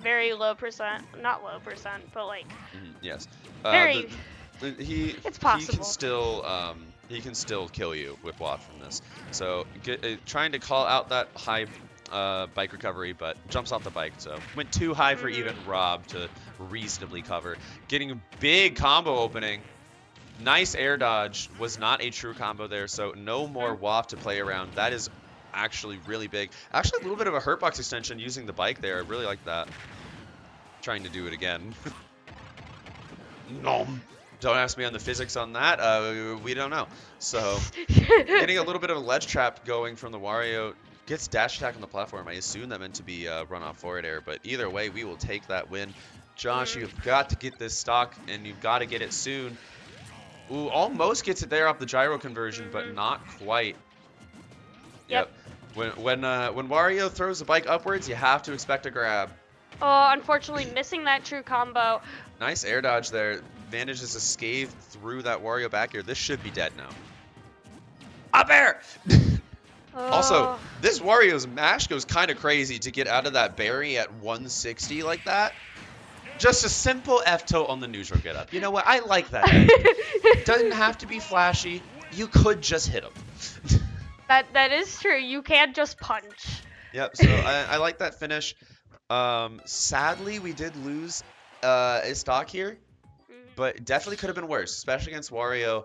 very low percent, not low percent, but like yes. very. He It's possible. He can still kill you with Watt from this. So trying to call out that high bike recovery, but jumps off the bike, so went too high for even Rob to reasonably cover. Getting a big combo opening. Nice air dodge, was not a true combo there, so no more waft to play around. That is actually really big. Actually, a little bit of a hurt box extension using the bike there. I really like that. Trying to do it again. Nom. Don't ask me on the physics on that. We don't know. So, getting a little bit of a ledge trap going from the Wario. Gets dash attack on the platform. I assume that meant to be run off forward air, but either way, we will take that win. Josh, you've got to get this stock, and you've got to get it soon. Ooh, almost gets it there off the gyro conversion, but not quite. Yep. When Wario throws the bike upwards, you have to expect a grab. Oh, unfortunately, missing that true combo. Nice air dodge there. Manages to scathe through that Wario back air. This should be dead now. Up air! Also, this Wario's mash goes kind of crazy to get out of that berry at 160 like that. Just a simple F tilt on the neutral get up. You know what? I like that. Doesn't have to be flashy. You could just hit him. That is true. You can't just punch. Yep. So I like that finish. Sadly, we did lose a stock here, but definitely could have been worse, especially against Wario.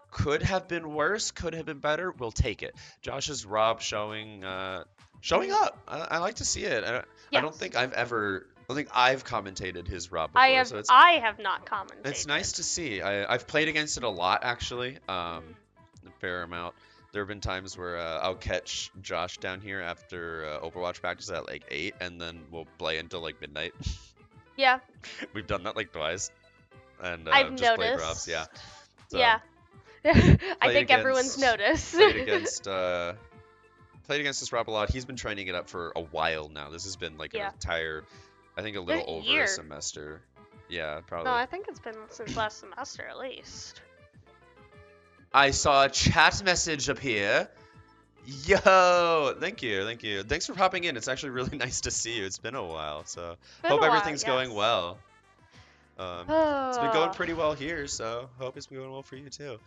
Could have been worse. Could have been better. We'll take it. Josh's Rob showing up. I like to see it. I don't think I've commentated his Rob before. I have not commentated. It's nice to see. I've played against it a lot, actually. A fair amount. There have been times where I'll catch Josh down here after Overwatch practice at like 8, and then we'll play until like midnight. Yeah. We've done that like twice. And I've just played noticed. Robs, yeah. So, yeah. I think everyone's noticed. Played against this Rob a lot. He's been training it up for a while now. This has been like an entire, I think a little over a semester. Yeah, probably. No, I think it's been since last semester at least. I saw a chat message appear. Yo, thank you. Thanks for popping in. It's actually really nice to see you. It's been a while, so hope everything's going well. It's been going pretty well here, so hope it's been going well for you too.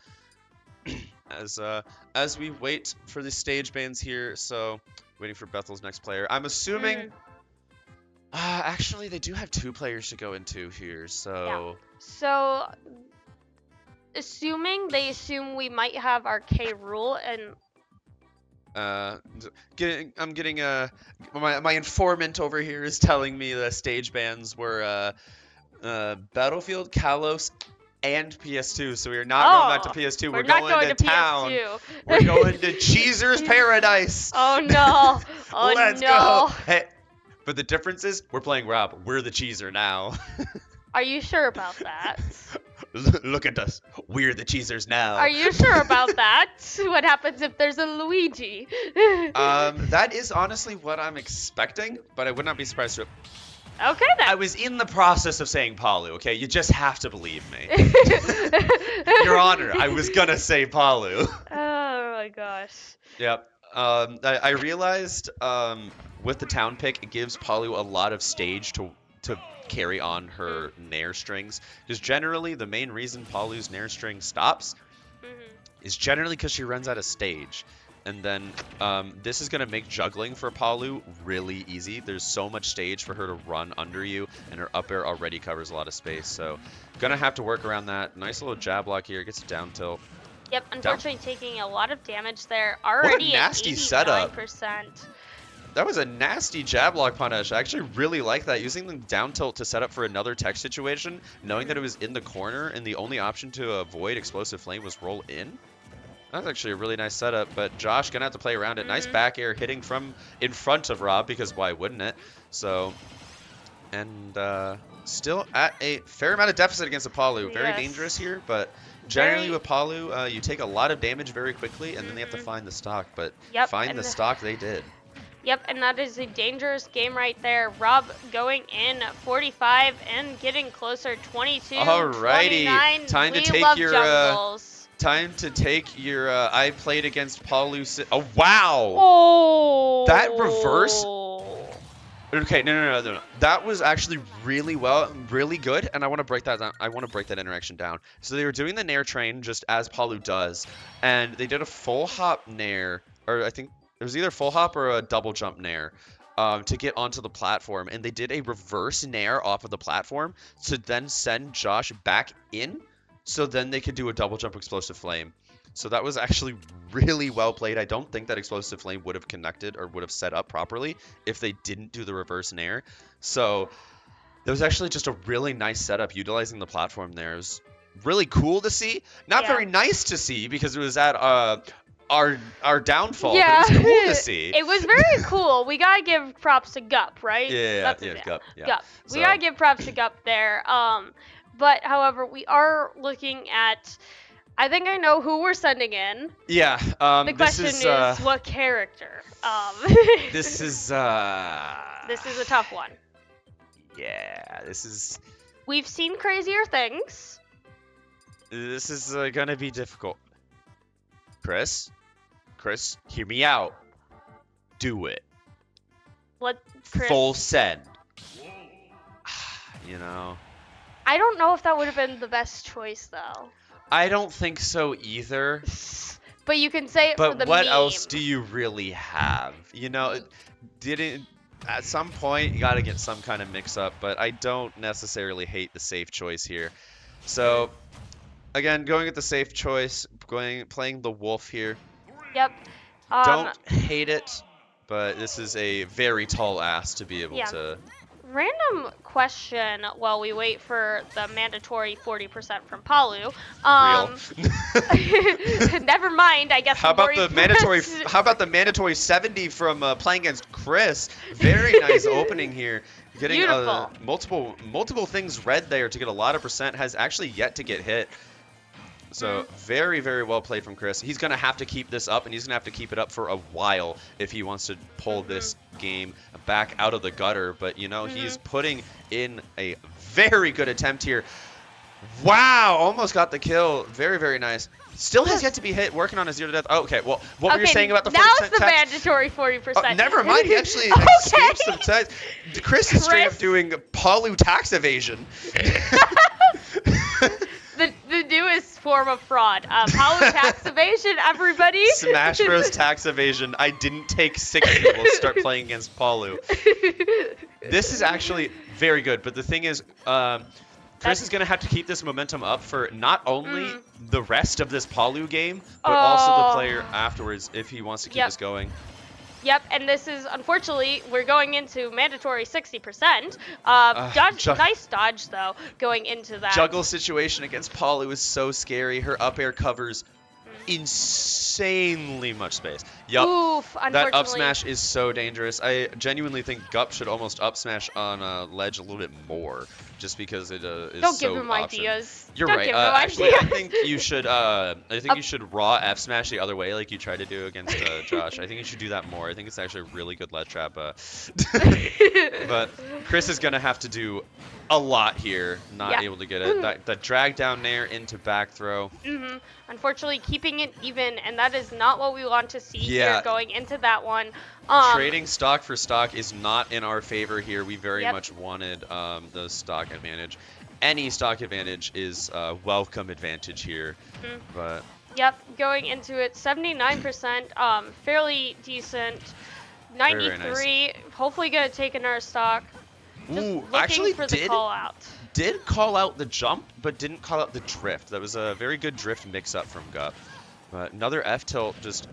As we wait for the stage bans here, so waiting for Bethel's next player. I'm assuming. Actually, they do have 2 players to go into here, so. Yeah. So, they assume we might have our K rule and. I'm getting my informant over here is telling me the stage bans were Battlefield, Kalos, and PS2. So we are not going back to PS2. We're going to town. PS2. We're going to Cheezer's Paradise. Oh no! Oh Let's no! go. Hey, but the difference is we're playing Rob. We're the Cheezer now. Are you sure about that? Look at us. We're the Cheezers now. Are you sure about that? What happens if there's a Luigi? That is honestly what I'm expecting, but I would not be surprised if. Okay then. I was in the process of saying Palu, okay? You just have to believe me. Your Honor, I was gonna say Palu. Oh my gosh. Yep. I realized with the town pick, it gives Palu a lot of stage to carry on her Nair strings. Because generally, the main reason Palu's Nair string stops is generally because she runs out of stage. And then this is going to make juggling for Palu really easy. There's so much stage for her to run under you, and her up air already covers a lot of space. So going to have to work around that. Nice little jab block here. Gets a down tilt. Yep, unfortunately taking a lot of damage there. Already what a nasty at 89%. Setup. That was a nasty jab lock punish. I actually really like that. Using the down tilt to set up for another tech situation, knowing that it was in the corner, and the only option to avoid explosive flame was roll in. That's actually a really nice setup, but Josh gonna have to play around it. Nice back air hitting from in front of Rob, because why wouldn't it? So, and still at a fair amount of deficit against Apollo. Very dangerous here, but generally with Apollo, you take a lot of damage very quickly, and then they have to find the stock. But find the stock they did. Yep, and that is a dangerous game right there. Rob going in 45 and getting closer 22, Alrighty, 29. Time to take your time to take your I played against Paulu. Oh wow! Oh, that reverse. Okay, no. That was actually really good, and I want to break that down. I want to break that interaction down. So they were doing the nair train just as Paulu does, and they did a full hop nair, or I think it was either full hop or a double jump nair, to get onto the platform, and they did a reverse nair off of the platform to then send Josh back in, so then they could do a double jump explosive flame. So that was actually really well played. I don't think that explosive flame would have connected or would have set up properly if they didn't do the reverse nair. So that was actually just a really nice setup utilizing the platform there. It was really cool to see. Not very nice to see because it was at our downfall. Yeah, but it was cool to see. It was very cool. We gotta give props to Gup, right? Yeah, Gup. So. We gotta give props to Gup there. But however, we are looking at. I think I know who we're sending in. Yeah. The question is what character. This is This is a tough one. Yeah, this is. We've seen crazier things. This is gonna be difficult. Chris, hear me out. Do it. Chris? Full send. You know. I don't know if that would have been the best choice, though. I don't think so either. But you can say it for the But what meme. else do you really have? You know, at some point you got to get some kind of mix up, but I don't necessarily hate the safe choice here. So, again, going with the safe choice, playing the wolf here. Yep. Don't hate it, but this is a very tall ask to be able to. Random question while we wait for the mandatory 40% from Paulu. Never mind, I guess. How about the mandatory? How about the mandatory 70 from playing against Chris? Very nice opening here. Getting multiple things red there to get a lot of percent. Has actually yet to get hit. So very, very well played from Chris. He's going to have to keep this up, and he's going to have to keep it up for a while if he wants to pull this game back out of the gutter. But, you know, he's putting in a very good attempt here. Wow, almost got the kill. Very, very nice. Still has yet to be hit, working on a 0 to death. Oh, okay, well, what were you saying about the 40% Now's the mandatory 40%. Oh, never mind, he actually escaped some tax. Chris is straight up doing Paulu tax evasion. The newest form of fraud. Paulu tax evasion, everybody. Smash Bros. Tax evasion. I didn't take 60. We'll start playing against Paulu. This is actually very good, but the thing is, Chris is going to have to keep this momentum up for not only the rest of this Paulu game, but also the player afterwards if he wants to keep this going. Yep, and this is, unfortunately, we're going into mandatory 60%. Nice dodge, though, going into that. Juggle situation against Paulu is so scary. Her up air covers insanely much space. Yup. Oof, that up smash is so dangerous. I genuinely think Gup should almost up smash on a ledge a little bit more, just because it is Don't so give him option. ideas. You're Don't right. Give him Actually, ideas. I think you should. I think you should raw F smash the other way, like you tried to do against Josh. I think you should do that more. I think it's actually a really good ledge trap. But Chris is gonna have to do a lot here, not able to get it. That drag down nair into back throw. Unfortunately, keeping it even, and that is not what we want to see here going into that one. Trading stock for stock is not in our favor here. We very much wanted the stock advantage. Any stock advantage is a welcome advantage here. But Yep, going into it, 79%, fairly decent. 93, hopefully gonna take another stock. Just actually for the call out. Did call out the jump, but didn't call out the drift. That was a very good drift mix-up from Gup. But another F-tilt, just,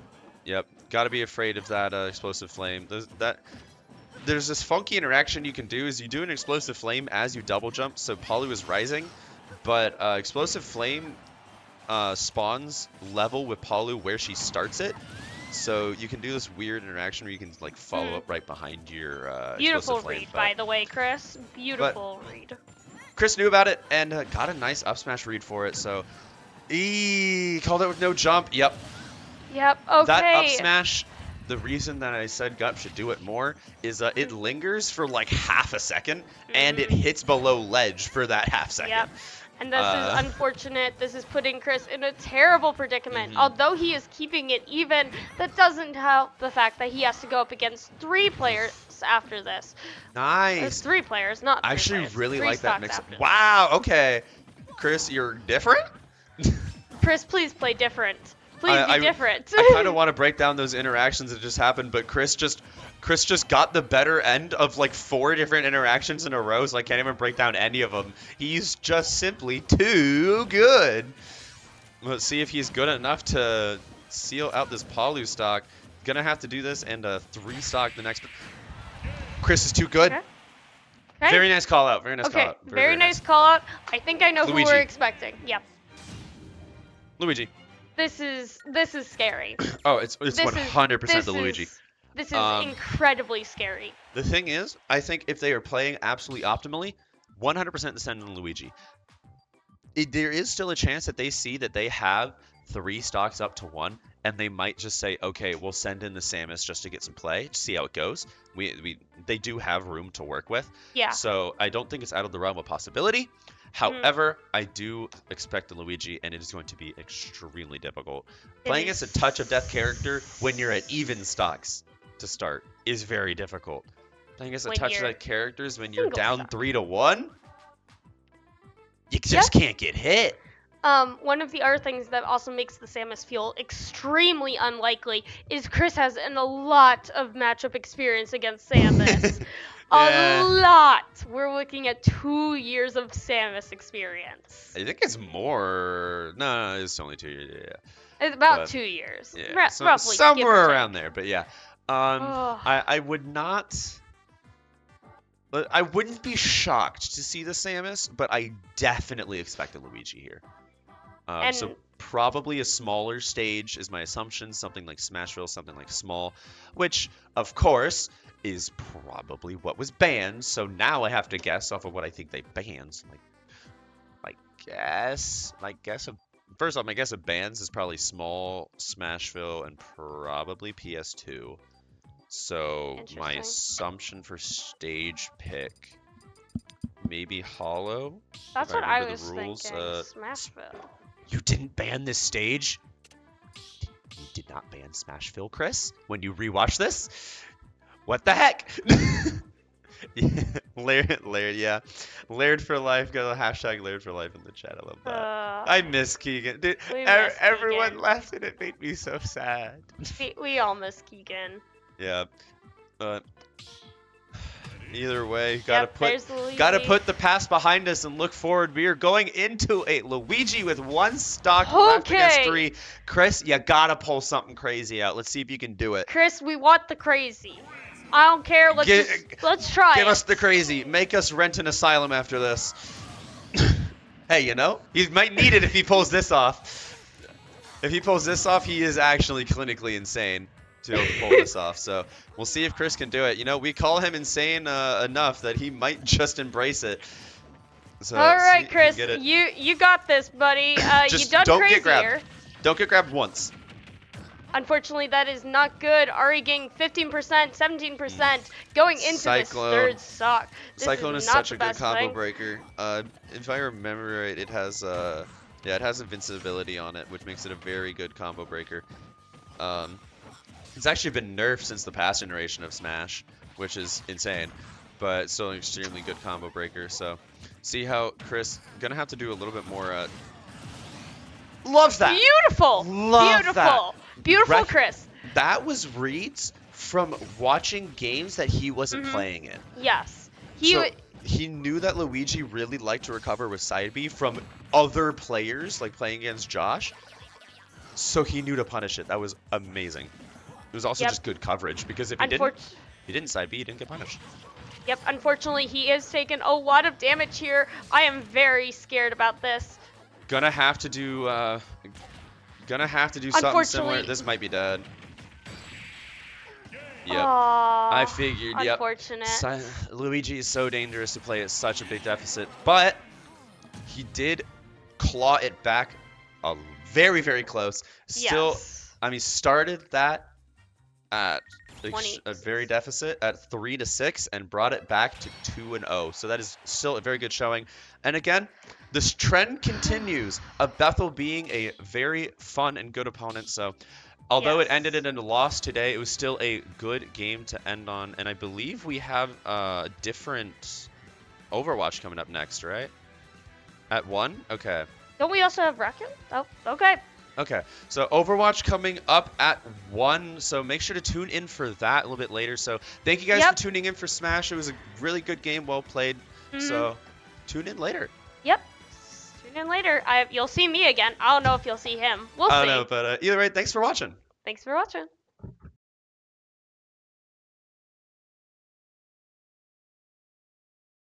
got to be afraid of that explosive flame. There's this funky interaction you can do, is you do an explosive flame as you double jump, so Paulu is rising, but explosive flame spawns level with Palu where she starts it. So you can do this weird interaction where you can like follow up right behind your Beautiful explosive flame, read, but by the way, Chris. Beautiful read. Chris knew about it and got a nice up smash read for it. So called it with no jump. Yep. Yep. Okay. That up smash. The reason that I said Gut should do it more is it lingers for like half a second and it hits below ledge for that half second. Yep. And this is unfortunate. This is putting Chris in a terrible predicament. Although he is keeping it even, that doesn't help the fact that he has to go up against 3 players after this. Nice. There's 3 players, not 3 I actually players. really 3 like that stocks mix. after Wow. Okay. Chris, you're different? this. Chris, please play different. Please be different. I kind of want to break down those interactions that just happened, but Chris just got the better end of like 4 different interactions in a row, so I can't even break down any of them. He's just simply too good. Let's see if he's good enough to seal out this Palu stock. Gonna have to do this and 3 stock the next. Chris is too good. Okay. Very nice call out. Very nice call Okay, out. very nice call out. I think I know who Luigi. we're expecting. Yep. Luigi. This is scary. Oh, it's This 100% the Luigi. This is incredibly scary. The thing is, I think if they are playing absolutely optimally, 100% the send on Luigi. There is still a chance that they see that they have 3 stocks up to 1, and they might just say, okay, we'll send in the Samus just to get some play, to see how it goes. They do have room to work with. Yeah. So I don't think it's out of the realm of possibility. However, I do expect a Luigi, and it is going to be extremely difficult. Playing as a touch of death character when you're at even stocks to start is very difficult. Playing as a touch of death characters when you're down 3-1, you just can't get hit. One of the other things that also makes the Samus feel extremely unlikely is Chris has a lot of matchup experience against Samus. A lot. We're looking at 2 years of Samus experience. I think it's more. No, it's only 2 years. Yeah. It's about 2 years. Yeah, roughly. somewhere around there. But yeah, I would not. I wouldn't be shocked to see the Samus, but I definitely expect a Luigi here. So probably a smaller stage is my assumption, something like Smashville, something like small, which of course is probably what was banned. So now I have to guess off of what I think they banned. So my guess first off, my guess of bans is probably small, Smashville, and probably PS2. So my assumption for stage pick, maybe Hollow. That's what I was thinking. Smashville. You didn't ban this stage? You did not ban Smashville, Chris? When you rewatch this? What the heck? Laird, yeah. Laird for life. Got a hashtag Laird for life in the chat. I love that. I miss Keegan. Dude, everyone left and it made me so sad. We all miss Keegan. Yeah. But either way, gotta put the past behind us and look forward. We are going into a Luigi with 1 stock left against 3. Chris, you gotta pull something crazy out. Let's see if you can do it. Chris, we want the crazy. I don't care. Let's try. Give us the crazy. Make us rent an asylum after this. Hey, you know, he might need it if he pulls this off. If he pulls this off, he is actually clinically insane to be able to pull this off. So we'll see if Chris can do it. You know, we call him insane enough that he might just embrace it. So all right, Chris, you got this, buddy. You done don't crazier. Get grabbed. Don't get grabbed once. Unfortunately, that is not good. Ari getting 15%, 17% going into this 3rd stock. Cyclone is such a good combo breaker. If I remember right, it has invincibility on it, which makes it a very good combo breaker. It's actually been nerfed since the past generation of Smash, which is insane, but still an extremely good combo breaker. So, see how Chris gonna have to do a little bit more. Loves that. Beautiful. Beautiful, Chris. That was reads from watching games that he wasn't playing in. Yes. He knew that Luigi really liked to recover with side B from other players, like playing against Josh. So he knew to punish it. That was amazing. It was also just good coverage, because if he didn't side B, he didn't get punished. Yep, unfortunately, he is taking a lot of damage here. I am very scared about this. Gonna have to do something similar. Unfortunately. This might be dead. Yep. I Aw, figured, yep. unfortunate. Luigi is so dangerous to play at such a big deficit, but he did claw it back very, very close. Still, Yes. I mean, started that at a 20. very deficit at 3-6 and brought it back to 2-0. So that is still a very good showing. And again, this trend continues of Bethel being a very fun and good opponent. So although it ended Yes. in a loss today, it was still a good game to end on. And I believe we have a different Overwatch coming up next, right? At 1? Okay. Don't we also have Racket? Oh, okay. Okay, so Overwatch coming up at 1, so make sure to tune in for that a little bit later. So thank you guys for tuning in for Smash. It was a really good game, well played. So tune in later. Yep. Tune in later. You'll see me again. I don't know if you'll see him. We'll see. I don't know, but either way, thanks for watching. Thanks for watching.